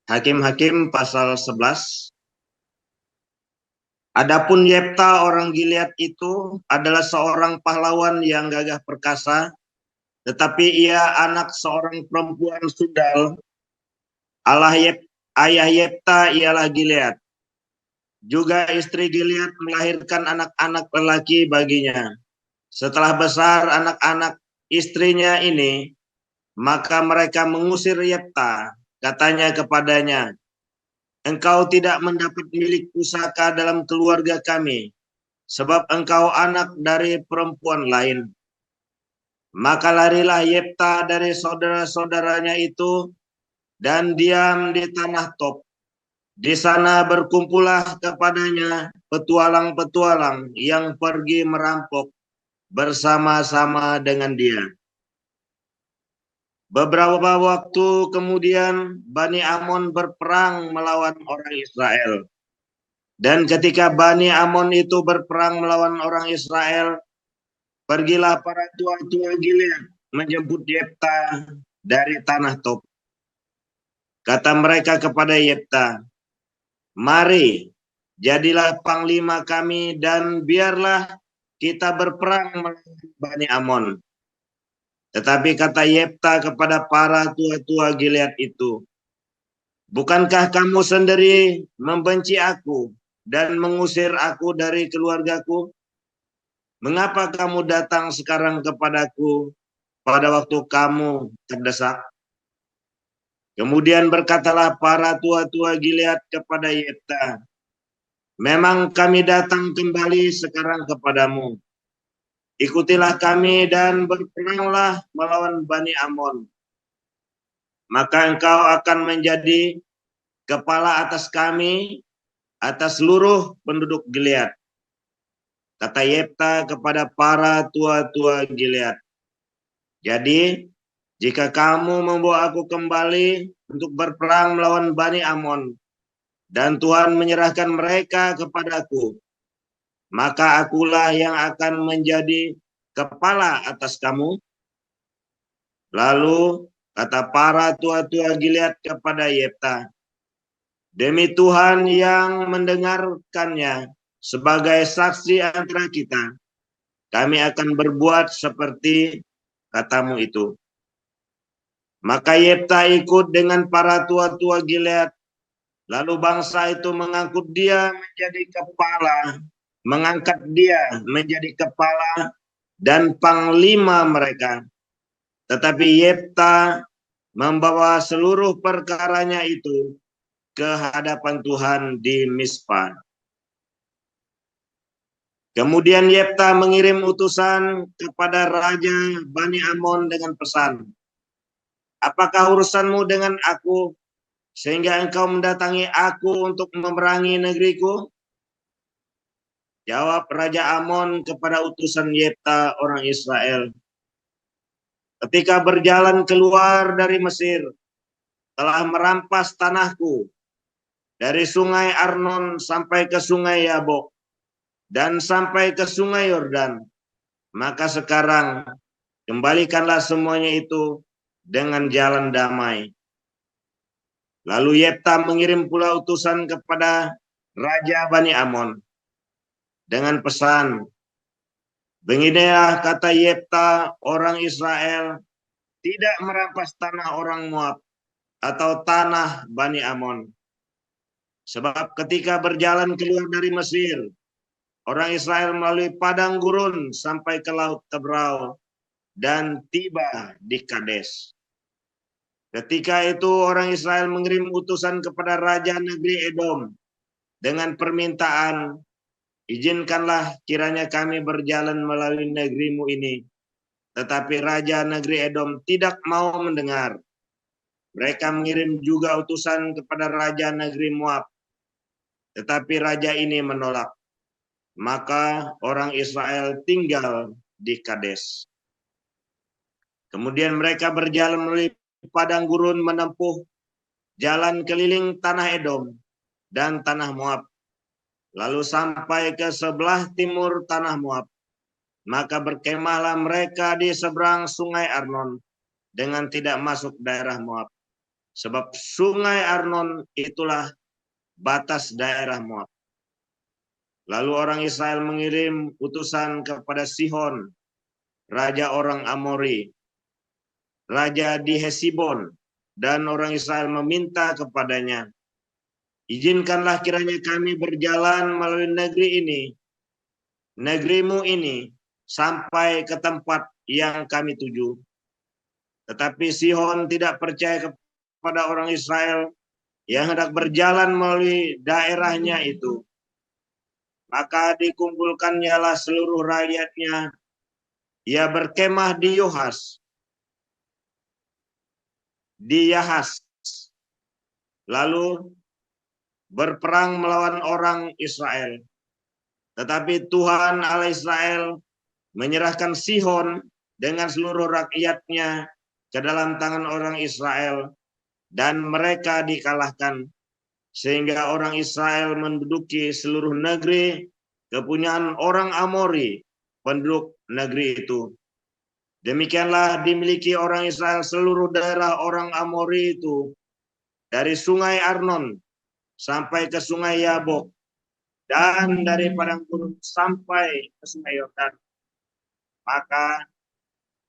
Hakim-Hakim pasal 11. Adapun Yefta orang Gilead itu adalah seorang pahlawan yang gagah perkasa, tetapi ia anak seorang perempuan sundal. Ayah Yefta ialah Gilead. Juga istri Gilead melahirkan anak-anak lelaki baginya. Setelah besar anak-anak istrinya ini, maka mereka mengusir Yefta. Katanya kepadanya, "Engkau tidak mendapat milik pusaka dalam keluarga kami, sebab engkau anak dari perempuan lain." Maka larilah Yefta dari saudara-saudaranya itu dan diam di tanah Tob. Di sana berkumpullah kepadanya petualang-petualang yang pergi merampok bersama-sama dengan dia. Beberapa waktu kemudian Bani Amon berperang melawan orang Israel. Dan ketika Bani Amon itu berperang melawan orang Israel, pergilah para tua-tua Gilead menjemput Yefta dari tanah Tob. Kata mereka kepada Yefta, "Mari, jadilah panglima kami dan biarlah kita berperang melawan Bani Amon." Tetapi kata Yefta kepada para tua-tua Gilead itu, "Bukankah kamu sendiri membenci aku dan mengusir aku dari keluargaku? Mengapa kamu datang sekarang kepadaku pada waktu kamu terdesak?" Kemudian berkatalah para tua-tua Gilead kepada Yefta, "Memang kami datang kembali sekarang kepadamu. Ikutilah kami dan berperanglah melawan Bani Amon. Maka engkau akan menjadi kepala atas kami, atas seluruh penduduk Gilead." Kata Yefta kepada para tua-tua Gilead, "Jadi, jika kamu membawa aku kembali untuk berperang melawan Bani Amon, dan Tuhan menyerahkan mereka kepadaku, maka akulah yang akan menjadi kepala atas kamu." Lalu kata para tua-tua Gilead kepada Yefta, "Demi Tuhan yang mendengarkannya sebagai saksi antara kita, kami akan berbuat seperti katamu itu." Maka Yefta ikut dengan para tua-tua Gilead. Lalu bangsa itu mengangkat dia menjadi kepala dan panglima mereka. Tetapi Yefta membawa seluruh perkaranya itu ke hadapan Tuhan di Mizpah. Kemudian Yefta mengirim utusan kepada Raja Bani Amon dengan pesan, "Apakah urusanmu dengan aku sehingga engkau mendatangi aku untuk memerangi negeriku?" Jawab Raja Amon kepada utusan Yefta orang Israel, "Ketika berjalan keluar dari Mesir, telah merampas tanahku dari sungai Arnon sampai ke sungai Yabok dan sampai ke sungai Yordan. Maka sekarang kembalikanlah semuanya itu dengan jalan damai." Lalu Yefta mengirim pula utusan kepada Raja Bani Amon dengan pesan, "Beginilah kata Yefta orang Israel, tidak merampas tanah orang Moab atau tanah Bani Amon. Sebab ketika berjalan keluar dari Mesir, orang Israel melalui padang gurun sampai ke Laut Tebrau dan tiba di Kades. Ketika itu orang Israel mengirim utusan kepada Raja negeri Edom dengan permintaan, 'Izinkanlah kiranya kami berjalan melalui negerimu ini.' Tetapi Raja negeri Edom tidak mau mendengar. Mereka mengirim juga utusan kepada Raja negeri Moab, tetapi raja ini menolak. Maka orang Israel tinggal di Kades. Kemudian mereka berjalan melalui padang gurun menempuh jalan keliling tanah Edom dan tanah Moab, lalu sampai ke sebelah timur tanah Moab. Maka berkemahlah mereka di seberang sungai Arnon dengan tidak masuk daerah Moab. sebab sungai Arnon itulah batas daerah Moab. Lalu orang Israel mengirim utusan kepada Sihon, raja orang Amori, raja di Hesibon, dan orang Israel meminta kepadanya, izinkanlah kiranya kami berjalan melalui negeri ini, negerimu ini, sampai ke tempat yang kami tuju. Tetapi Sihon tidak percaya kepada orang Israel yang hendak berjalan melalui daerahnya itu. Maka dikumpulkannyalah seluruh rakyatnya. Ia berkemah di Yahas, lalu berperang melawan orang Israel. Tetapi Tuhan Allah Israel menyerahkan Sihon dengan seluruh rakyatnya ke dalam tangan orang Israel, dan mereka dikalahkan, sehingga orang Israel menduduki seluruh negeri kepunyaan orang Amori, penduduk negeri itu. Demikianlah dimiliki orang Israel seluruh daerah orang Amori itu, dari sungai Arnon sampai ke sungai Yabok, dan dari padang gurun sampai ke sungai Yordan. Maka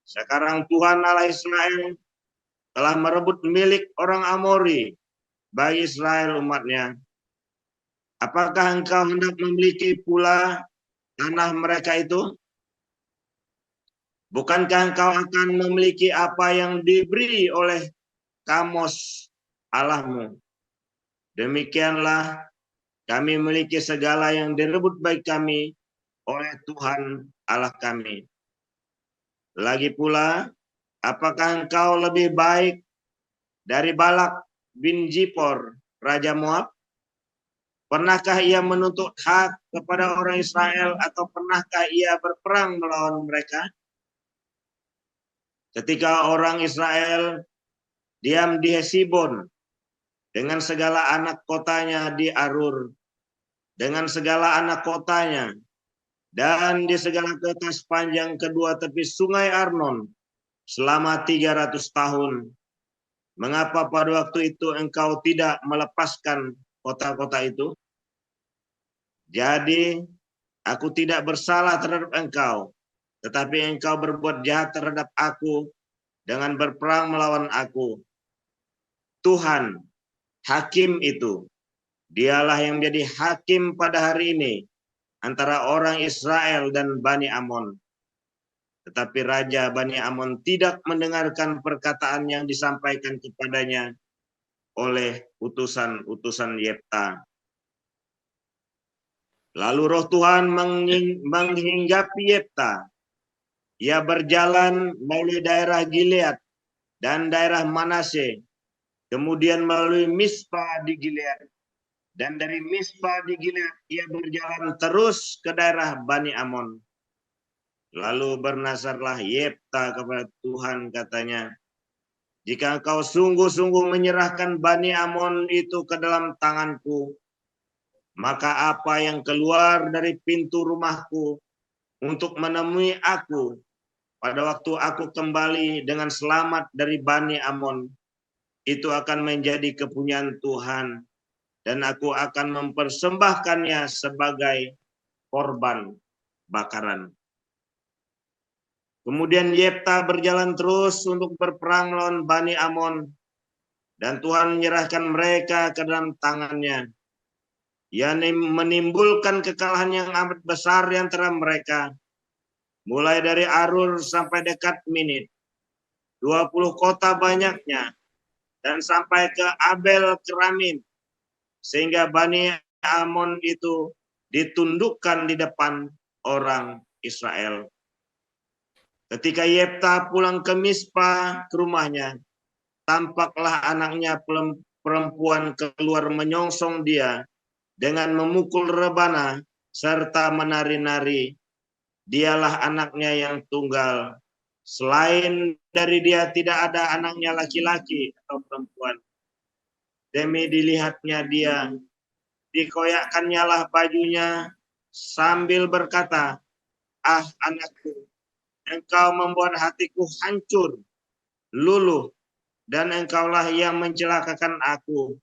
sekarang Tuhan Allah Israel telah merebut milik orang Amori bagi Israel umatnya. Apakah engkau hendak memiliki pula tanah mereka itu? Bukankah engkau akan memiliki apa yang diberi oleh Kamos Allahmu? Demikianlah kami memiliki segala yang direbut baik kami oleh Tuhan Allah kami. Lagi pula, apakah engkau lebih baik dari Balak bin Zipor, Raja Moab? Pernahkah ia menuntut hak kepada orang Israel, atau pernahkah ia berperang melawan mereka? Ketika orang Israel diam di Hesibon, dengan segala anak kotanya di Arur, dengan segala anak kotanya, dan di segala kota sepanjang kedua tepi sungai Arnon, selama 300 tahun. Mengapa pada waktu itu engkau tidak melepaskan kota-kota itu? Jadi aku tidak bersalah terhadap engkau, tetapi engkau berbuat jahat terhadap aku dengan berperang melawan aku. Tuhan, hakim itu, dialah yang menjadi hakim pada hari ini antara orang Israel dan Bani Amon. Tetapi Raja Bani Amon tidak mendengarkan perkataan yang disampaikan kepadanya oleh utusan-utusan Yefta. Lalu roh Tuhan menghinggapi Yefta. Ia berjalan melalui daerah Gilead dan daerah Manase, kemudian melalui Mispa di Gilead. Dan dari Mispa di Gilead ia berjalan terus ke daerah Bani Amon. Lalu bernazarlah Yefta kepada Tuhan, katanya, jika engkau sungguh-sungguh menyerahkan Bani Amon itu ke dalam tanganku, maka apa yang keluar dari pintu rumahku untuk menemui aku pada waktu aku kembali dengan selamat dari Bani Amon, itu akan menjadi kepunyaan Tuhan, dan aku akan mempersembahkannya sebagai korban bakaran. Kemudian Yefta berjalan terus untuk berperang melawan Bani Amon, dan Tuhan menyerahkan mereka ke dalam tangannya. Ia menimbulkan kekalahan yang amat besar di antara mereka, mulai dari Arur sampai dekat Minit, 20 kota banyaknya, dan sampai ke Abel Keramim, sehingga Bani Amon itu ditundukkan di depan orang Israel. Ketika Yefta pulang ke Mispa, ke rumahnya, tampaklah anaknya perempuan keluar menyongsong dia dengan memukul rebana serta menari-nari. Dialah anaknya yang tunggal. Selain dari dia tidak ada anaknya laki-laki atau perempuan. Demi dilihatnya dia, dikoyakkannyalah bajunya sambil berkata, ah anakku, engkau membuat hatiku hancur, luluh, dan engkaulah yang mencelakakan aku.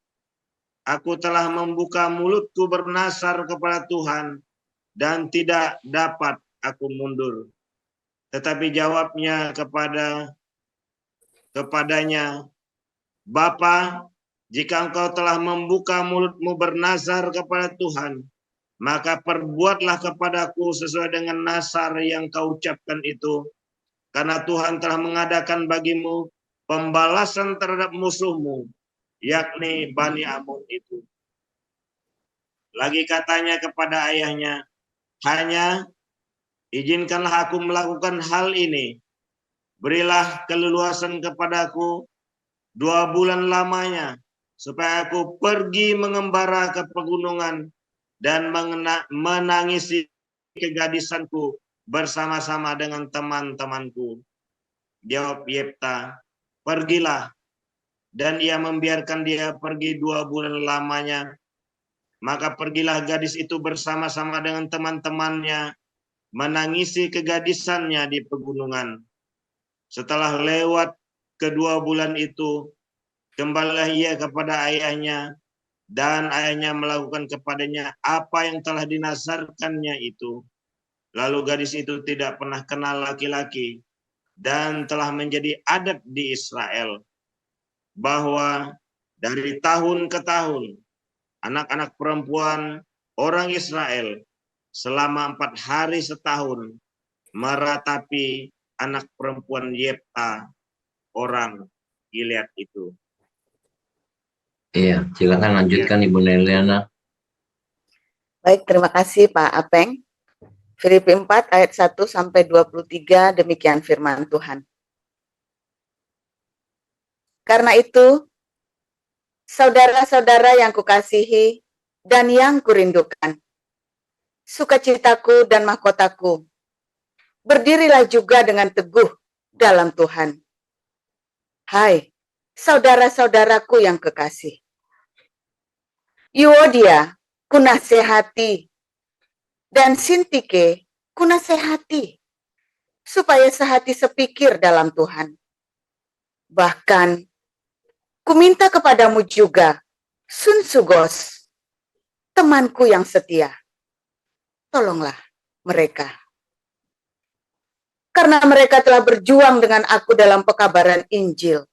Aku telah membuka mulutku bernasar kepada Tuhan, dan tidak dapat aku mundur. Tetapi jawabnya kepadanya, Bapa, jika engkau telah membuka mulutmu bernazar kepada Tuhan, maka perbuatlah kepadaku sesuai dengan nazar yang kau ucapkan itu, karena Tuhan telah mengadakan bagimu pembalasan terhadap musuhmu, yakni Bani Amun itu. Lagi katanya kepada ayahnya, hanya izinkanlah aku melakukan hal ini. Berilah keleluasan kepadaku 2 bulan lamanya, supaya aku pergi mengembara ke pegunungan dan menangisi kegadisanku bersama-sama dengan teman-temanku. Jawab Yefta, pergilah. Dan ia membiarkan dia pergi 2 bulan lamanya. Maka pergilah gadis itu bersama-sama dengan teman-temannya, menangisi kegadisannya di pegunungan. Setelah lewat kedua bulan itu, kembalilah ia kepada ayahnya, dan ayahnya melakukan kepadanya apa yang telah dinazarkannya itu. Lalu gadis itu tidak pernah kenal laki-laki, dan telah menjadi adat di Israel, bahwa dari tahun ke tahun, anak-anak perempuan orang Israel selama 4 hari setahun meratapi anak perempuan Yefta orang Gilead itu. Iya, silakan lanjutkan Ibu Neliana. Baik, terima kasih Pak Apeng. Filipi 4 ayat 1 sampai 23, demikian firman Tuhan. Karena itu, saudara-saudara yang kukasihi dan yang kurindukan, sukacitaku dan mahkotaku, berdirilah juga dengan teguh dalam Tuhan. Hai, saudara-saudaraku yang kekasih. Euodia, kunasehati, dan Sintike, kunasehati, supaya sehati sepikir dalam Tuhan. Bahkan, kuminta kepadamu juga, Sunsugos, temanku yang setia. Tolonglah mereka. Karena mereka telah berjuang dengan aku dalam pekabaran Injil,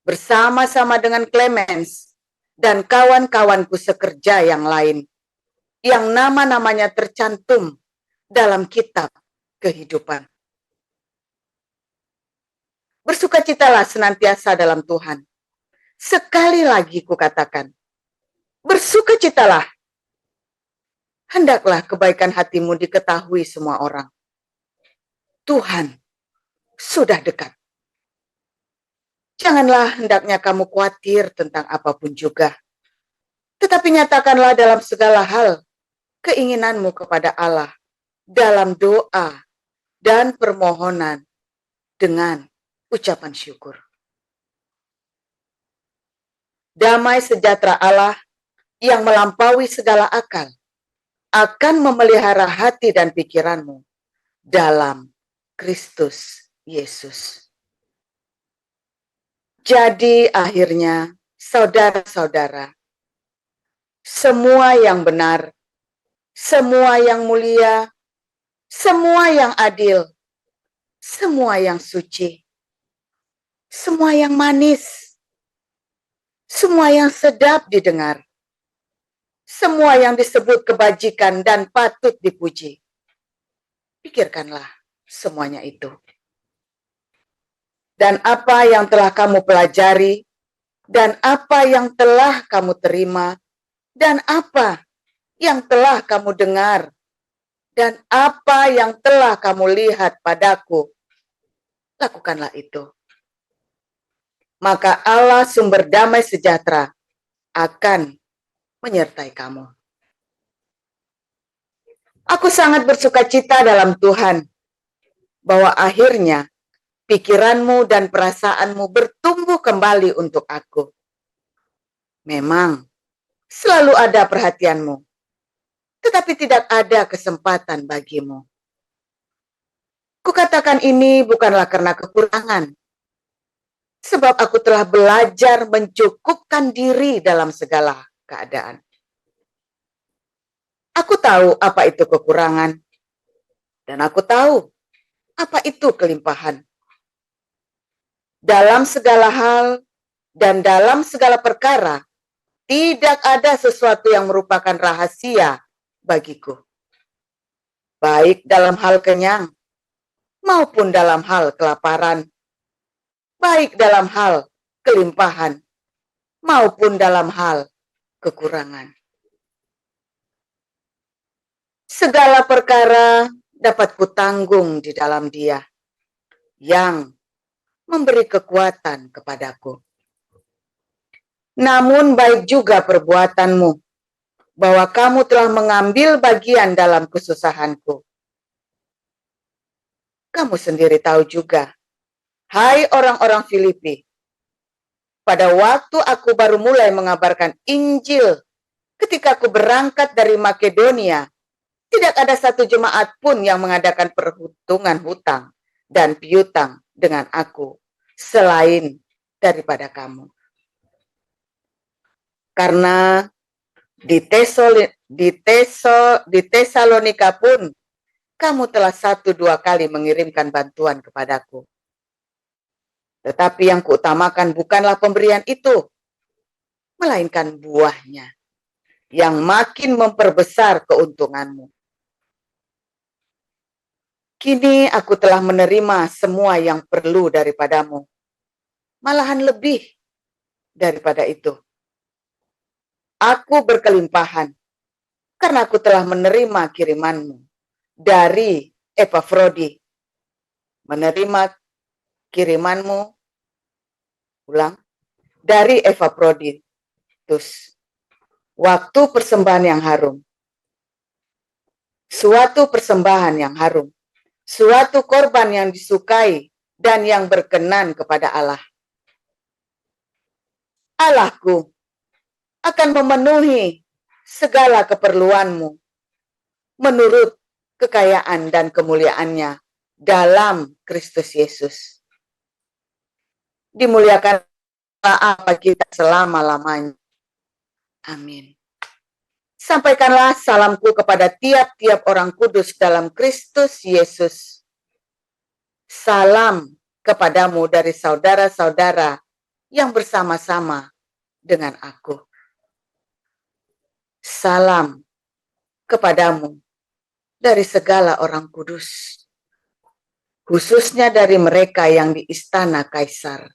bersama-sama dengan Clemens dan kawan-kawanku sekerja yang lain, yang nama-namanya tercantum dalam kitab kehidupan. Bersukacitalah senantiasa dalam Tuhan. Sekali lagi kukatakan, bersukacitalah. Hendaklah kebaikan hatimu diketahui semua orang. Tuhan sudah dekat. Janganlah hendaknya kamu khawatir tentang apapun juga. Tetapi nyatakanlah dalam segala hal keinginanmu kepada Allah dalam doa dan permohonan dengan ucapan syukur. Damai sejahtera Allah yang melampaui segala akal akan memelihara hati dan pikiranmu dalam Kristus Yesus. Jadi akhirnya, saudara-saudara, semua yang benar, semua yang mulia, semua yang adil, semua yang suci, semua yang manis, semua yang sedap didengar, semua yang disebut kebajikan dan patut dipuji. Pikirkanlah semuanya itu. Dan apa yang telah kamu pelajari, dan apa yang telah kamu terima, dan apa yang telah kamu dengar, dan apa yang telah kamu lihat padaku, lakukanlah itu. Maka Allah sumber damai sejahtera akan menyertai kamu. Aku sangat bersukacita dalam Tuhan, bahwa akhirnya pikiranmu dan perasaanmu bertumbuh kembali untuk aku. Memang selalu ada perhatianmu, tetapi tidak ada kesempatan bagimu. Kukatakan ini bukanlah karena kekurangan, sebab aku telah belajar mencukupkan diri dalam segala keadaan. Aku tahu apa itu kekurangan, dan aku tahu apa itu kelimpahan. Dalam segala hal dan dalam segala perkara, tidak ada sesuatu yang merupakan rahasia bagiku. Baik dalam hal kenyang, maupun dalam hal kelaparan. Baik dalam hal kelimpahan, maupun dalam hal kekurangan. Segala perkara dapat kutanggung di dalam Dia yang memberi kekuatan kepadaku. Namun baik juga perbuatanmu, bahwa kamu telah mengambil bagian dalam kesusahanku. Kamu sendiri tahu juga, hai orang-orang Filipi, pada waktu aku baru mulai mengabarkan Injil, ketika aku berangkat dari Makedonia, tidak ada satu jemaat pun yang mengadakan perhitungan hutang dan piutang dengan aku, selain daripada kamu. Karena di Tesalonika pun, kamu telah 1-2 kali mengirimkan bantuan kepadaku. Tetapi yang kuutamakan bukanlah pemberian itu, melainkan buahnya, yang makin memperbesar keuntunganmu. Kini aku telah menerima semua yang perlu daripadamu, malahan lebih daripada itu. Aku berkelimpahan, karena aku telah menerima kirimanmu dari Epafrodi. Menerima kirimanmu, dari Epafroditus. Waktu persembahan yang harum. Suatu persembahan yang harum. Suatu korban yang disukai dan yang berkenan kepada Allah. Allahku akan memenuhi segala keperluanmu menurut kekayaan dan kemuliaannya dalam Kristus Yesus. Dimuliakanlah Allah kita selama-lamanya. Amin. Sampaikanlah salamku kepada tiap-tiap orang kudus dalam Kristus Yesus. Salam kepadamu dari saudara-saudara yang bersama-sama dengan aku. Salam kepadamu dari segala orang kudus, khususnya dari mereka yang di istana Kaisar.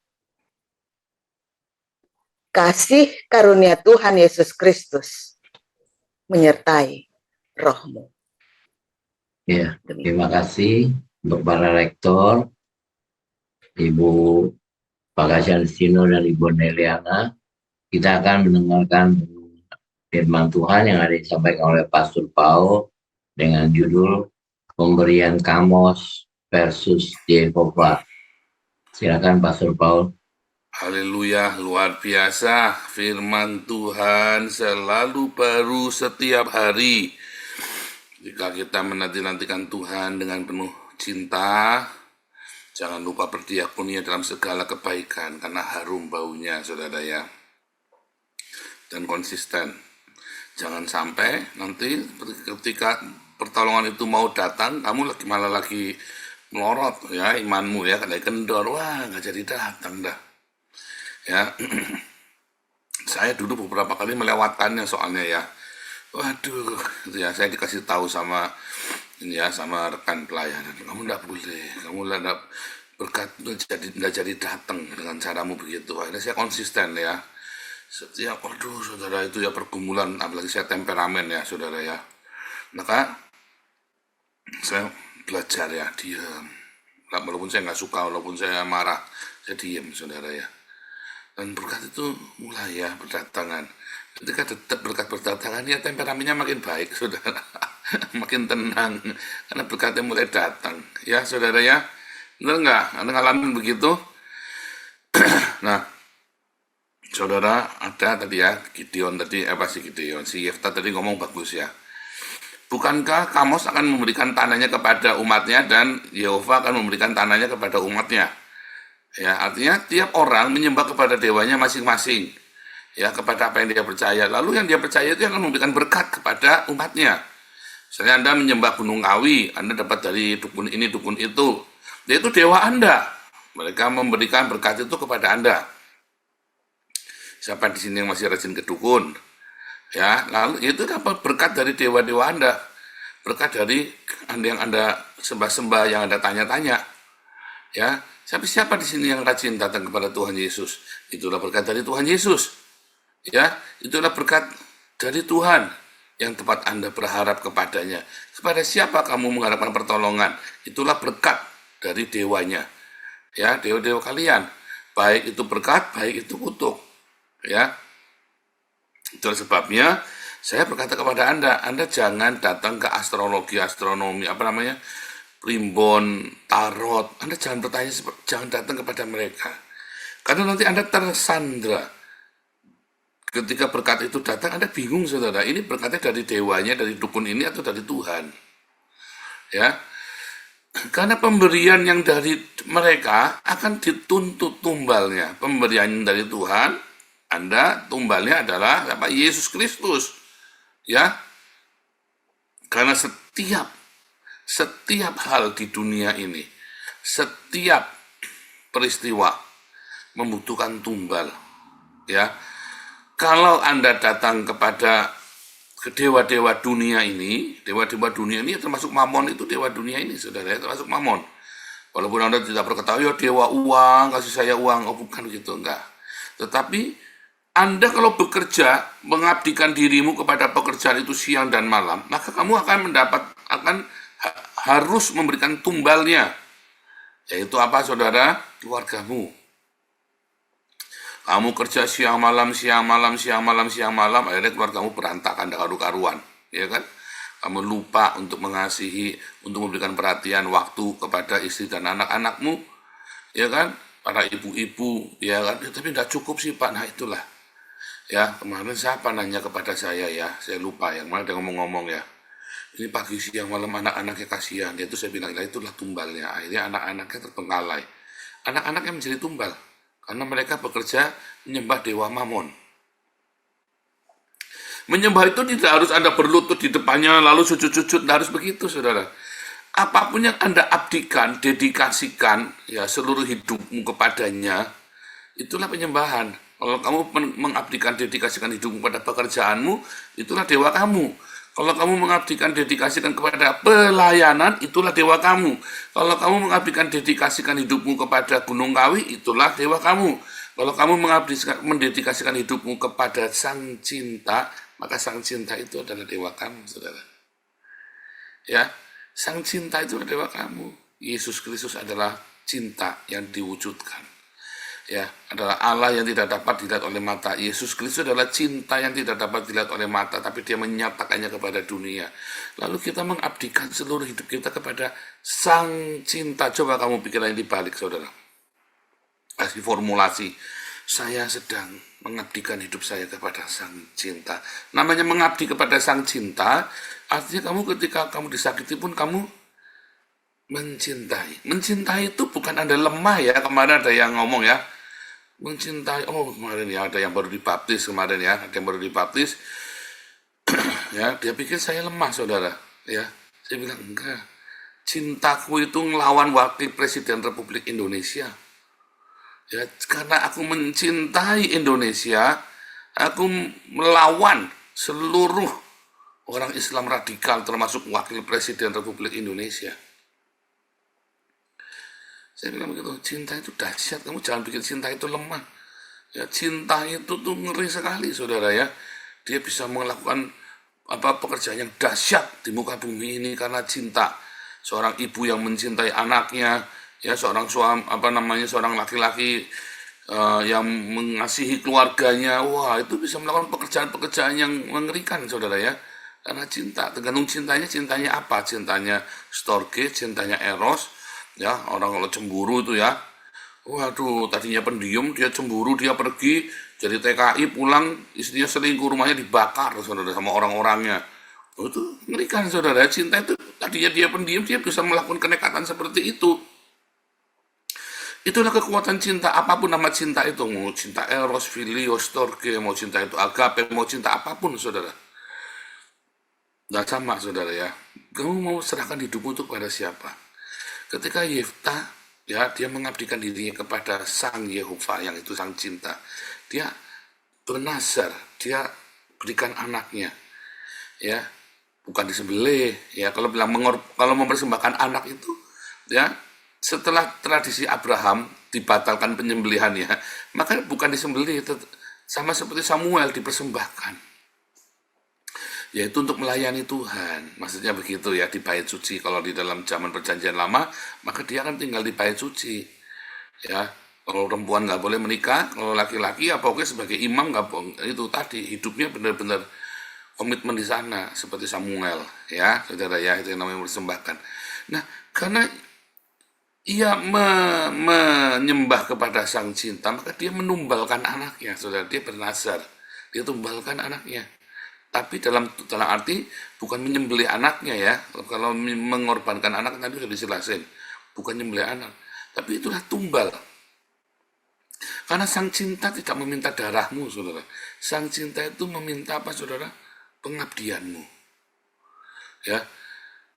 Kasih karunia Tuhan Yesus Kristus menyertai rohmu. Ya, terima kasih untuk para rektor, Ibu Pagasianusino dan Ibu Neliana. Kita akan mendengarkan firman Tuhan yang ada disampaikan oleh Pastor Paul dengan judul Pemberian Kamos versus Yehova. Silakan Pastor Paul. Haleluya, luar biasa. Firman Tuhan selalu baru setiap hari. Jika kita menanti-nantikan Tuhan dengan penuh cinta, jangan lupa berdiakonia dalam segala kebaikan, karena harum baunya, saudara ya. Dan konsisten. Jangan sampai nanti ketika pertolongan itu mau datang, kamu malah lagi melorot ya imanmu ya, kayak kendor, wah nggak jadi datang dah. Ya, saya dulu beberapa kali melewatkannya soalnya ya. Waduh, gitu ya, saya dikasih tahu sama ini ya, sama rekan pelayanan, kamu nggak boleh, kamu nggak berkat nggak jadi datang dengan caramu begitu. Akhirnya saya konsisten ya. Setiap, aduh saudara itu ya pergumulan, apalagi saya temperamen ya saudara ya. Maka saya belajar ya, diam. Walaupun saya nggak suka, walaupun saya marah, saya diam saudara ya. Dan berkat itu mulai ya berdatangan. Ketika berkat berdatangan ya temperamennya makin baik saudara. Makin tenang. Karena berkatnya mulai datang. Ya saudara ya. Benar nggak? Anda ngalamin begitu? Nah, saudara ada tadi ya, Gideon tadi, Gideon. Si Yefta tadi ngomong bagus ya. Bukankah Kamos akan memberikan tanahnya kepada umatnya dan Yehova akan memberikan tanahnya kepada umatnya? Ya, artinya tiap orang menyembah kepada dewanya masing-masing. Ya, kepada apa yang dia percaya. Lalu yang dia percaya itu akan memberikan berkat kepada umatnya. Misalnya Anda menyembah Gunung Kawi, Anda dapat dari dukun ini, dukun itu. Dia itu dewa Anda. Mereka memberikan berkat itu kepada Anda. Siapa di sini yang masih rajin ke dukun? Ya, lalu itu dapat berkat dari dewa-dewa Anda. Berkat dari yang Anda sembah-sembah, yang Anda tanya-tanya. Ya, siapa di sini yang rajin datang kepada Tuhan Yesus? Itulah berkat dari Tuhan Yesus. Ya, itulah berkat dari Tuhan yang tempat Anda berharap kepadanya. Kepada siapa kamu mengharapkan pertolongan? Itulah berkat dari dewanya. Ya, dewa-dewa kalian. Baik itu berkat, baik itu kutuk. Ya, itulah sebabnya saya berkata kepada Anda jangan datang ke astrologi, astronomi, primbon, tarot. Anda jangan bertanya, jangan datang kepada mereka. Karena nanti Anda tersandra. Ketika berkat itu datang, Anda bingung, saudara. Ini berkatnya dari dewanya, dari dukun ini, atau dari Tuhan. Ya, karena pemberian yang dari mereka akan dituntut tumbalnya. Pemberian dari Tuhan, Anda tumbalnya adalah Yesus Kristus. Ya, karena setiap hal di dunia ini, setiap peristiwa membutuhkan tumbal. Ya, kalau Anda datang kepada dewa-dewa dunia ini, termasuk Mamon, itu dewa dunia ini, saudara, termasuk Mamon. Walaupun Anda tidak berkata, ya dewa uang, kasih saya uang, oh bukan gitu, enggak. Tetapi Anda kalau bekerja, mengabdikan dirimu kepada pekerjaan itu siang dan malam, maka kamu akan harus memberikan tumbalnya. Yaitu apa, saudara? Keluargamu. Kamu kerja siang malam, akhirnya keluargamu berantakan, tidak karu-karuan, ya kan? Kamu lupa untuk mengasihi, untuk memberikan perhatian, waktu kepada istri dan anak-anakmu, ya kan? Para ibu-ibu, ya kan? Ya, tapi tidak cukup sih Pak, nah itulah. Ya, kemarin siapa nanya kepada saya ya, saya lupa, yang mana dia ngomong-ngomong ya. Ini pagi siang malam anak-anaknya kasihan, itu saya bilang, itulah tumbalnya. Akhirnya anak-anaknya terbengkalai. Anak-anaknya menjadi tumbal. Karena mereka bekerja menyembah dewa Mamon. Menyembah itu tidak harus Anda berlutut di depannya, lalu sujud-sujud, tidak harus begitu, saudara. Apapun yang Anda abdikan, dedikasikan, ya seluruh hidupmu kepadanya, itulah penyembahan. Kalau kamu mengabdikan, dedikasikan hidupmu pada pekerjaanmu, itulah dewa kamu. Kalau kamu mengabdikan, dedikasikan kepada pelayanan, itulah dewa kamu. Kalau kamu mengabdikan, dedikasikan hidupmu kepada Gunung Kawi, itulah dewa kamu. Kalau kamu mendedikasikan hidupmu kepada Sang Cinta, maka Sang Cinta itu adalah dewa kamu, saudara. Ya, Sang Cinta itu adalah dewa kamu. Yesus Kristus adalah cinta yang diwujudkan. Ya, adalah Allah yang tidak dapat dilihat oleh mata. Yesus Kristus adalah cinta yang tidak dapat dilihat oleh mata, tapi dia menyatakannya kepada dunia. Lalu kita mengabdikan seluruh hidup kita kepada Sang Cinta. Coba kamu pikirkan di balik, saudara. Kasih formulasi. Saya sedang mengabdikan hidup saya kepada Sang Cinta. Namanya mengabdi kepada Sang Cinta, artinya kamu ketika kamu disakiti pun kamu mencintai. Mencintai itu bukan Anda lemah ya. Kemarin ada yang ngomong ya, mencintai, kemarin ya ada yang baru dibaptis kemarin ya, ada yang baru dibaptis, ya dia pikir saya lemah, saudara, ya saya bilang enggak, cintaku itu ngelawan wakil presiden Republik Indonesia, ya karena aku mencintai Indonesia, aku melawan seluruh orang Islam radikal termasuk wakil presiden Republik Indonesia. Saya bilang begitu, cinta itu dahsyat, kamu jangan bikin cinta itu lemah. Ya, cinta itu tuh ngeri sekali, saudara ya. Dia bisa melakukan pekerjaan yang dahsyat di muka bumi ini karena cinta. Seorang ibu yang mencintai anaknya, ya seorang seorang laki-laki yang mengasihi keluarganya, wah itu bisa melakukan pekerjaan-pekerjaan yang mengerikan, saudara ya. Karena cinta, tergantung cintanya apa? Cintanya storge, cintanya eros. Ya, orang kalau cemburu itu ya, waduh, tadinya pendiam, dia cemburu, dia pergi, jadi TKI, pulang, istrinya selingkuh, rumahnya dibakar, saudara, sama orang-orangnya. Itu ngerikan, saudara. Cinta itu, tadinya dia pendiam, dia bisa melakukan kenekatan seperti itu. Itulah kekuatan cinta, apapun nama cinta itu, mau cinta eros, filio, storge, mau cinta itu agape, mau cinta apapun, saudara. Gak sama, saudara ya. Kamu mau serahkan hidupmu itu kepada siapa? Ketika Yefta, ya, dia mengabdikan dirinya kepada Sang Yehova, yang itu Sang Cinta. Dia bernazar, dia berikan anaknya, ya, bukan disembelih, ya. Kalau bilang kalau mempersembahkan anak itu, ya, setelah tradisi Abraham dibatalkan penyembelihannya, maka bukan disembelih, sama seperti Samuel dipersembahkan, yaitu untuk melayani Tuhan. Maksudnya begitu ya, di bait suci. Kalau di dalam zaman perjanjian lama, maka dia akan tinggal di bait suci, ya. Kalau perempuan nggak boleh menikah, kalau laki-laki ya pokoknya sebagai imam nggak boleh. Itu tadi hidupnya benar-benar komitmen di sana seperti Samuel, ya, saudara ya, itu yang namanya mempersembahkan. Nah, karena ia menyembah kepada Sang Cinta, maka dia menumbalkan anaknya, saudara. Dia bernazar, dia tumbalkan anaknya. Tapi dalam arti bukan menyembelih anaknya ya. Kalau mengorbankan anak tadi sudah dijelasin, bukan menyembelih anak, tapi itulah tumbal. Karena Sang Cinta tidak meminta darahmu, saudara. Sang Cinta itu meminta apa, saudara? Pengabdianmu. Ya,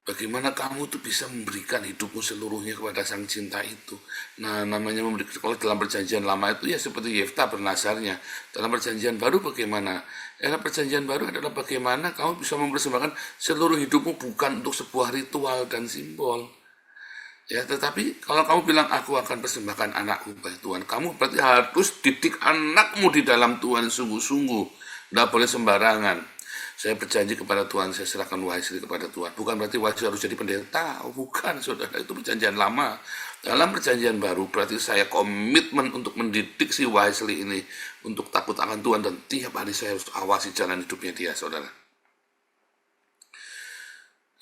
bagaimana kamu tuh bisa memberikan hidupmu seluruhnya kepada Sang Cinta itu. Nah, namanya memberikan. Kalau dalam perjanjian lama itu ya seperti Yefta bernazarnya. Dalam perjanjian baru bagaimana? Dalam perjanjian baru adalah bagaimana kamu bisa mempersembahkan seluruh hidupmu bukan untuk sebuah ritual dan simbol. Ya, tetapi kalau kamu bilang aku akan persembahkan anakku kepada Tuhan, kamu berarti harus didik anakmu di dalam Tuhan sungguh-sungguh. Tidak boleh sembarangan. Saya berjanji kepada Tuhan, saya serahkan Wesley kepada Tuhan. Bukan berarti Wesley harus jadi pendeta. Oh, bukan, saudara. Itu perjanjian lama. Dalam perjanjian baru, berarti saya komitmen untuk mendidik si Wesley ini untuk takut akan Tuhan. Dan tiap hari saya harus awasi jalan hidupnya dia, saudara.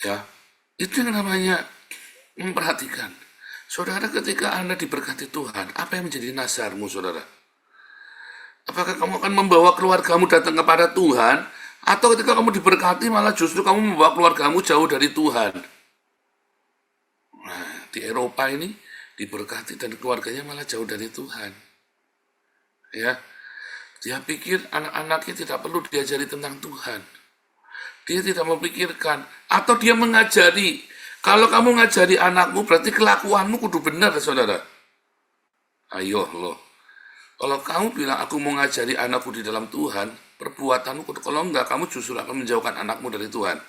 Ya, itu yang namanya memperhatikan. Saudara, ketika Anda diberkati Tuhan, apa yang menjadi nazarmu, saudara? Apakah kamu akan membawa keluargamu datang kepada Tuhan, atau ketika kamu diberkati malah justru kamu membawa keluargamu jauh dari Tuhan? Nah, di Eropa ini diberkati dan keluarganya malah jauh dari Tuhan. Ya, dia pikir anak-anaknya tidak perlu diajari tentang Tuhan. Dia tidak memikirkan, atau dia mengajari. Kalau kamu ngajari anakmu, berarti kelakuanmu kudu benar, saudara. Ayo loh. Kalau kamu bilang aku mau ngajari anakku di dalam Tuhan, perbuatanmu kudu. Kalau enggak, kamu justru akan menjauhkan anakmu dari Tuhan.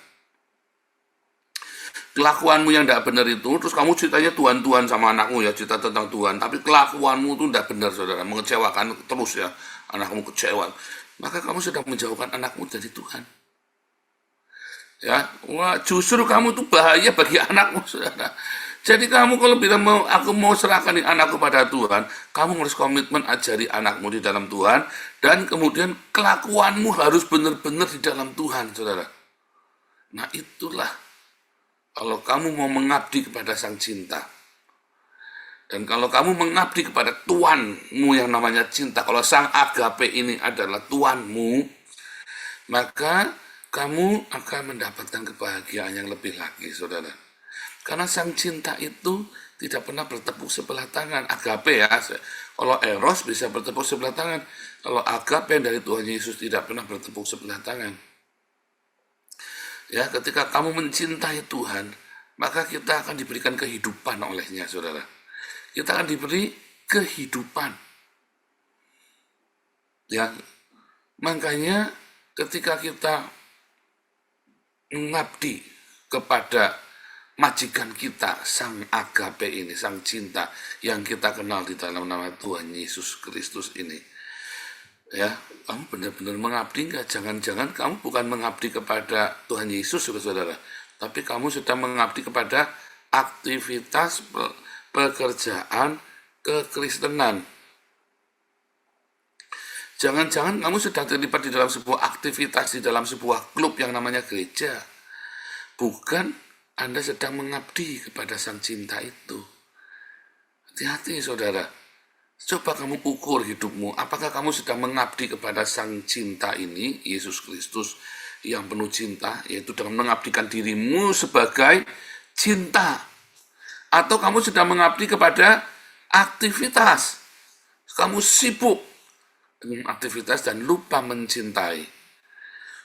Kelakuanmu yang tidak benar itu, terus kamu ceritanya Tuhan-Tuhan sama anakmu ya, cerita tentang Tuhan. Tapi kelakuanmu itu tidak benar, saudara. Mengecewakan terus ya, anakmu kecewa. Maka kamu sudah menjauhkan anakmu dari Tuhan. Ya, wah, justru kamu tuh bahaya bagi anakmu, saudara. Jadi kamu kalau bilang aku mau serahkan anakku pada Tuhan, kamu harus komitmen ajari anakmu di dalam Tuhan, dan kemudian kelakuanmu harus benar-benar di dalam Tuhan, saudara. Nah, itulah kalau kamu mau mengabdi kepada Sang Cinta. Dan kalau kamu mengabdi kepada Tuhanmu yang namanya cinta, kalau Sang Agape ini adalah Tuhanmu, maka kamu akan mendapatkan kebahagiaan yang lebih lagi, saudara. Karena Sang Cinta itu tidak pernah bertepuk sebelah tangan. Agape ya, kalau eros bisa bertepuk sebelah tangan. Kalau agape dari Tuhan Yesus tidak pernah bertepuk sebelah tangan. Ya, ketika kamu mencintai Tuhan, maka kita akan diberikan kehidupan olehnya, saudara. Kita akan diberi kehidupan. Ya, makanya ketika kita mengabdi kepada majikan kita, Sang Agape ini, Sang Cinta yang kita kenal di dalam nama Tuhan Yesus Kristus ini, ya, kamu benar-benar mengabdi enggak? Jangan-jangan kamu bukan mengabdi kepada Tuhan Yesus, saudara, tapi kamu sedang mengabdi kepada aktivitas pekerjaan kekristenan. Jangan-jangan kamu sedang terlibat di dalam sebuah aktivitas, di dalam sebuah klub yang namanya gereja. Bukan Anda sedang mengabdi kepada Sang Cinta itu. Hati-hati, saudara. Coba kamu ukur hidupmu. Apakah kamu sedang mengabdi kepada Sang Cinta ini, Yesus Kristus yang penuh cinta, yaitu dengan mengabdikan dirimu sebagai cinta. Atau kamu sedang mengabdi kepada aktivitas. Kamu sibuk dengan aktivitas dan lupa mencintai.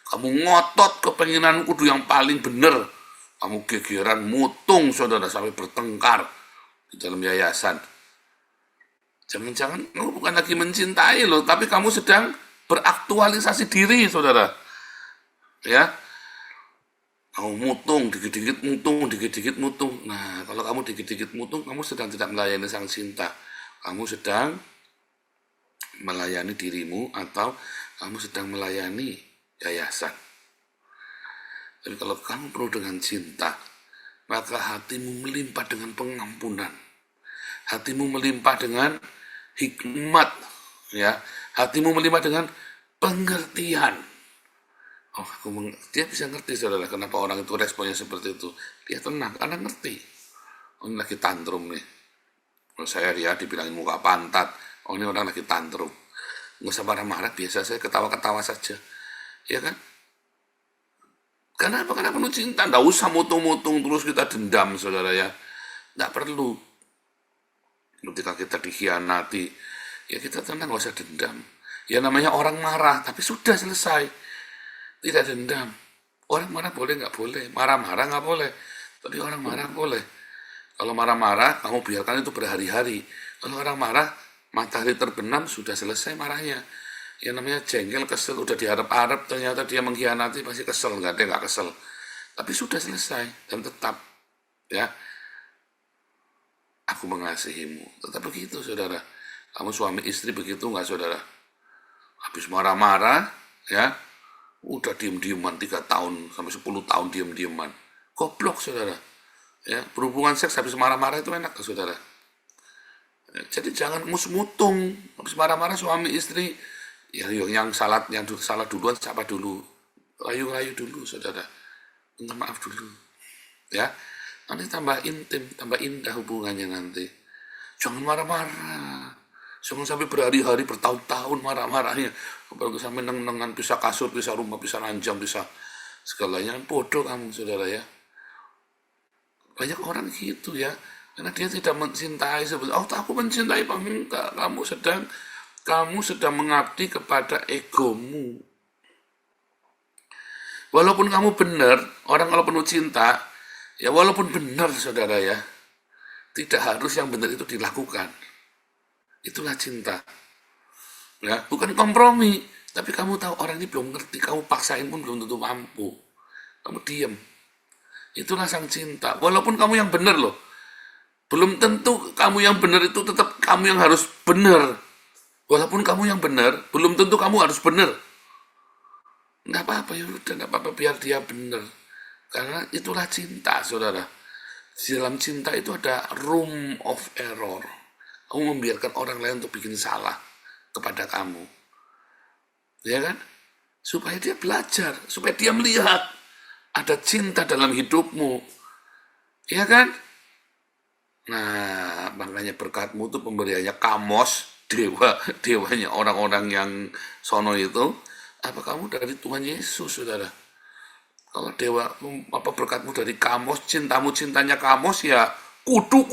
Kamu ngotot kepenginan kudu yang paling benar. Kamu gegeran mutung, saudara, sampai bertengkar di dalam yayasan. Jangan-jangan kamu bukan lagi mencintai loh, tapi kamu sedang beraktualisasi diri, saudara. Ya, kamu mutung, dikit-dikit mutung, dikit-dikit mutung. Nah, kalau kamu dikit-dikit mutung, kamu sedang tidak melayani sang cinta. Kamu sedang melayani dirimu atau kamu sedang melayani yayasan. Tapi kalau kamu penuh dengan cinta, maka hatimu melimpah dengan pengampunan. Hatimu melimpah dengan hikmat, ya. Hatimu melimpah dengan pengertian. Oh, dia bisa ngerti, saudara, kenapa orang itu responnya seperti itu. Dia tenang, karena ngerti. Oh, ini lagi tantrum nih. Kalau saya dibilangin muka pantat. Oh, ini orang lagi tantrum. Nggak usah marah-marah, biasa saya ketawa-ketawa saja. Ya kan? Karena apa? Karena penuh cinta. Nggak usah mutung-mutung terus kita dendam, saudara, ya. Nggak perlu. Ketika kita dikhianati, ya kita tenang, nggak usah dendam. Ya namanya orang marah, tapi sudah selesai. Tidak dendam. Orang marah boleh nggak boleh, marah-marah nggak boleh. Tapi orang marah boleh. Kalau marah-marah, kamu biarkan itu berhari-hari. Kalau orang marah, matahari terbenam, sudah selesai marahnya. Ya namanya jengkel, kesel, udah diharap-harap, ternyata dia mengkhianati, pasti kesel, nggak ada nggak kesel. Tapi sudah selesai, dan tetap, ya, aku mengasihimu. Tetap begitu, saudara. Kamu suami istri begitu nggak, saudara? Habis marah-marah, ya, udah diem-dieman 3 tahun sampai 10 tahun diem-dieman. Goblok, saudara. Ya, berhubungan seks habis marah-marah itu enak, saudara. Ya, jadi jangan mus-mutung habis marah-marah suami istri. Ya, yang salah duluan siapa dulu? Rayu-rayu dulu, saudara. Minta maaf dulu. Ya, nanti tambah intim, tambah indah hubungannya nanti. Jangan marah-marah. Jangan sampai berhari-hari, bertahun-tahun marah-marahnya. Baru sampai neng-nengan, pisah kasur, pisah rumah, pisah ranjang, pisah segalanya. Bodoh kamu, saudara, ya. Banyak orang gitu, ya. Karena dia tidak mencintai sebetulnya. Oh, aku mencintai, Pak. Enggak. Kamu sedang mengabdi kepada egomu. Walaupun kamu benar, orang kalau penuh cinta, ya walaupun benar, saudara, ya, tidak harus yang benar itu dilakukan. Itulah cinta. Ya, bukan kompromi, tapi kamu tahu orang ini belum ngerti, kamu paksain pun belum tentu mampu. Kamu diam. Itulah sang cinta. Walaupun kamu yang benar loh. Belum tentu kamu yang benar itu tetap kamu yang harus benar. Walaupun kamu yang benar, belum tentu kamu harus benar. Nggak apa-apa, ya udah, nggak apa-apa, biar dia benar. Karena itulah cinta, saudara. Di dalam cinta itu ada room of error. Kamu membiarkan orang lain untuk bikin salah kepada kamu. Ya kan? Supaya dia belajar, supaya dia melihat ada cinta dalam hidupmu. Ya kan? Nah, makanya berkatmu itu pemberiannya Kamos, dewanya orang-orang yang sono itu. Apa kamu dari Tuhan Yesus, saudara? Kalau berkatmu dari Kamos, cintamu cintanya Kamos, ya kudu,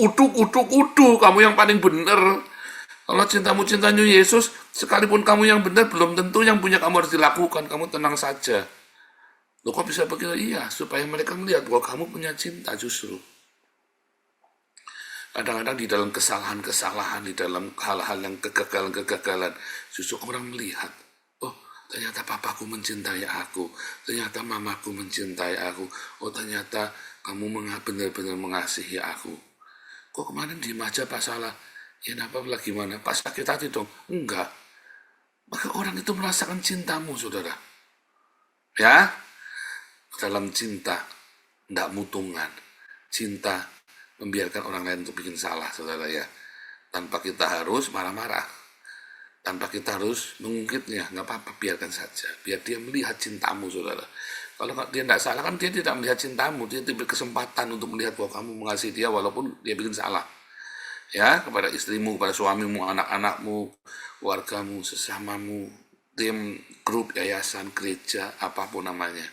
kamu yang paling benar. Kalau cintamu cintanya Yesus, sekalipun kamu yang benar, belum tentu yang punya kamu harus dilakukan. Kamu tenang saja. Loh, kok bisa begitu? Iya, supaya mereka melihat bahwa kamu punya cinta justru. Kadang-kadang di dalam kesalahan-kesalahan, di dalam hal-hal yang kegagalan-kegagalan, justru orang melihat, oh ternyata papaku mencintai aku, ternyata mamaku mencintai aku, oh ternyata kamu benar-benar mengasihi aku. Kok kemarin diem aja pas salah? Ya apa lagi gimana? Pas sakit hati dong? Enggak. Maka orang itu merasakan cintamu, saudara. Ya, dalam cinta, enggak mutungan. Cinta membiarkan orang lain untuk bikin salah, saudara, ya. Tanpa kita harus marah-marah. Tanpa kita harus mengungkitnya. Nggak apa-apa, biarkan saja. Biar dia melihat cintamu, saudara. Kalau dia tidak salah, kan dia tidak melihat cintamu. Dia diberi kesempatan untuk melihat bahwa kamu mengasihi dia walaupun dia bikin salah. Ya, kepada istrimu, kepada suamimu, anak-anakmu, keluargamu, sesamamu, tim, grup, yayasan, gereja, apapun namanya.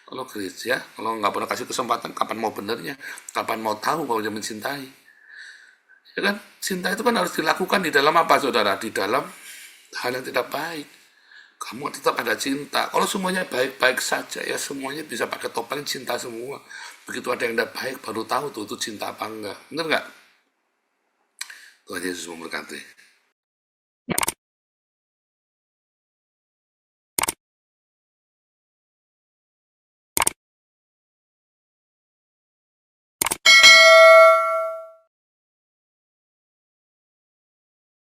Kalau gereja, kalau nggak pernah kasih kesempatan, kapan mau benernya? Kapan mau tahu kalau dia mencintai? Ya kan? Cinta itu kan harus dilakukan di dalam apa, saudara? Di dalam hal yang tidak baik. Kamu tetap ada cinta. Kalau semuanya baik-baik saja, ya semuanya bisa pakai topeng cinta semua. Begitu ada yang tidak baik, baru tahu tuh itu cinta apa enggak. Bener nggak? Tuhan Yesus memberkati.